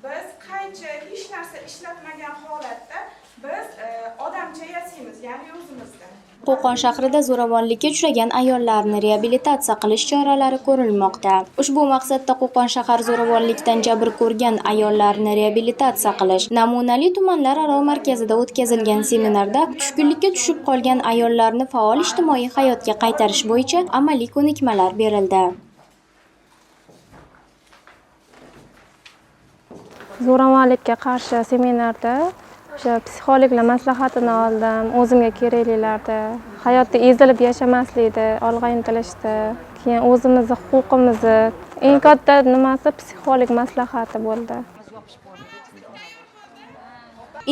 biz qancha hech narsa ishlatmagan holatda biz odamcha yasaymiz, ya'ni o'zimizda. Qo'qon shahrida zo'ravonlikka uchragan ayollarni reabilitatsiya qilish choralari ko'rilmoqda. Ushbu maqsadda Qo'qon shahar zo'ravonlikdan jabr ko'rgan ayollarni reabilitatsiya qilish namunali tumanlararo markazida o'tkazilgan seminarda tushkunlikka tushib qolgan ayollarni faol ijtimoiy hayotga qaytarish bo'yicha amaliy ko'nikmalar berildi. Zo'ravonlikka qarshi seminarda o'sha psixologlar maslahatini oldim, o'zimga keraklilarda, hayotda ezilib yashamaslikda, olg'a intilishda, keyin o'zimizni huquqimizni eng katta nimasi psixolog maslahati bo'ldi.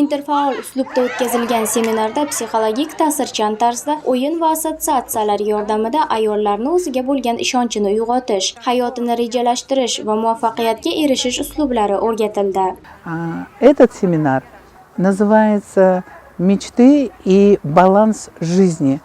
Interfaol uslubda o'tkazilgan seminarda psixologik ta'sirchan tarzda o'yin va assotsiatsiyalar yordamida ayollarni o'ziga bo'lgan ishonchini uyg'otish, hayotini rejalashtirish va muvaffaqiyatga erishish uslublari o'rgatildi. Этот семинар называется «Мечты и баланс жизни.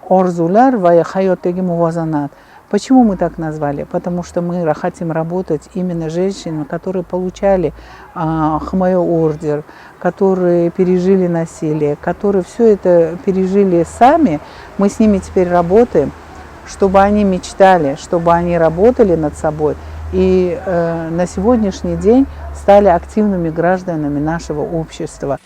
Orzular va hayotdagi muvozanat». Почему мы так назвали? Потому что мы хотим работать именно с женщинами, которые получали Хмайо ордер, которые пережили насилие, которые все это пережили сами. Мы с ними теперь работаем, чтобы они мечтали, чтобы они работали над собой и на сегодняшний день стали активными гражданами нашего общества.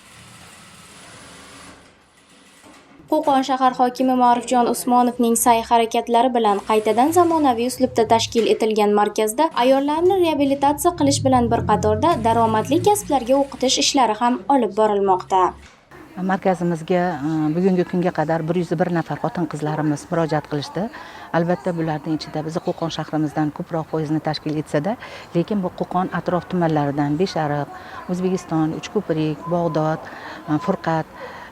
Qo'qon shahar hokimi Ma'rufjon Usmonovning sa'y-harakatlari bilan qaytadan zamonaviy uslubda tashkil etilgan markazda ayollarni reabilitatsiya qilish bilan bir qatorda daromadli kasblarga o'qitish ishlari ham olib borilmoqda. Markazimizga bugungi kunga qadar 101 nafar xotin-qizlarimiz murojaat qilishdi. Albatta bularning ichida biz Qo'qon shahrimizdan ko'proq foizni tashkil etsa-da, lekin bu Qo'qon atrof tumanlaridan Beshariq, O'zbekiston, Uchko'prik, Bog'dod, Furqat,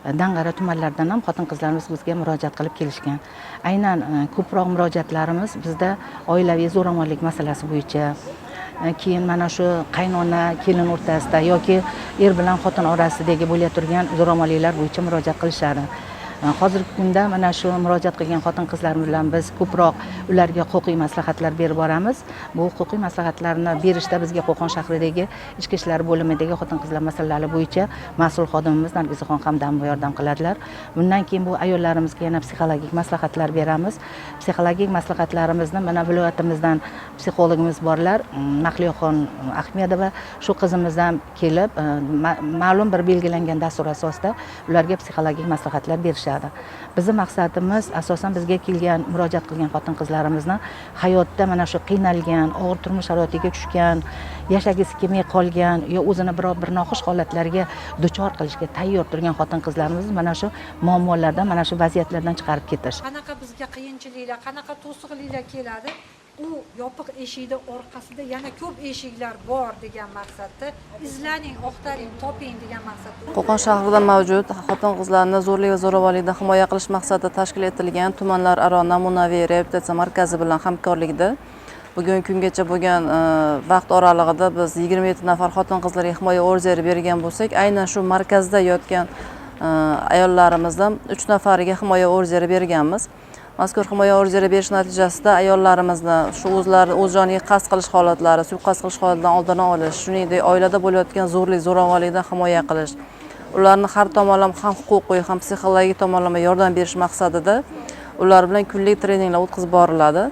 Dang'ara tumanlaridan ham xotin-qizlarimiz bizga murojaat qilib kelishgan. Aynan ko'proq murojaatlarimiz bizda oilaviy zo'ravonlik masalasi bo'yicha, keyin mana shu qaynona kelin o'rtasida yoki er bilan xotin orasidagi bo'layotgan zo'ravonliklar bo'yicha murojaat qilishadi. Hozirgi kunda mana shu murojaat qilgan xotin-qizlar bilan biz ko'proq ularga huquqiy maslahatlar berib boramiz. Bu huquqiy maslahatlarni berishda bizga Qo'qon shahridagi Ichki ishlar bo'limidagi xotin-qizlar masalalari bo'yicha mas'ul xodimimiz Nargizaxon Hamdamova yordam qiladilar. Bundan keyin bu ayollarimizga yana psixologik maslahatlar beramiz. Psixologik maslahatlarimizni mana viloyatimizdan psixologimiz borlar, Mahliyoxon Ahmedova shu qizimizdan kelib, ma'lum bir belgilangan dastur asosida ularga psixologik maslahatlar berish. Bizning maqsadimiz asosan bizga kelgan murojaat qilgan xotin-qizlarimizni hayotda mana shu qiynalgan, og'ir turmush sharoitiga tushgan, yashagisi kelmay qolgan yo o'zini bir noxush holatlarga duchor qilishga tayyor turgan xotin-qizlarimiz mana shu muammolardan, mana shu vaziyatlardan chiqarib ketish. Qanaqa bizga qiyinchiliklar, qanaqa to'siqliklar keladi, u yopiq eshikning orqasida yana ko'p eshiklar bor degan maqsadda izlaning, oqtaring, toping degan maqsadda. Qo'qon shahrida mavjud xotin-qizlarni zo'rlik va zo'ravonlikdan himoya qilish maqsadida tashkil etilgan tumanlararo namunaviy reabilitatsiya markazi bilan hamkorlikda bugungi kungacha bo'lgan vaqt oralig'ida biz 27 nafar xotin-qizlarga himoya orderi bergan bo'lsak, aynan shu markazda yotgan ayollarimizdan 3 nafariga himoya orderi berganmiz. Mazkur himoya orderi berish natijasida ayollarimizni shu o'zlari o'z joniga qasd qilish holatlari, suiqasd qilish holatlaridan oldini olish, shuningdek oilada bo'layotgan zo'rlik, zo'ravonlikdan himoya qilish, ularni har tomonlama ham huquqiy, ham psixologik tomonlama yordam berish maqsadida ular bilan kunlik treninglar o'tkazib boriladi.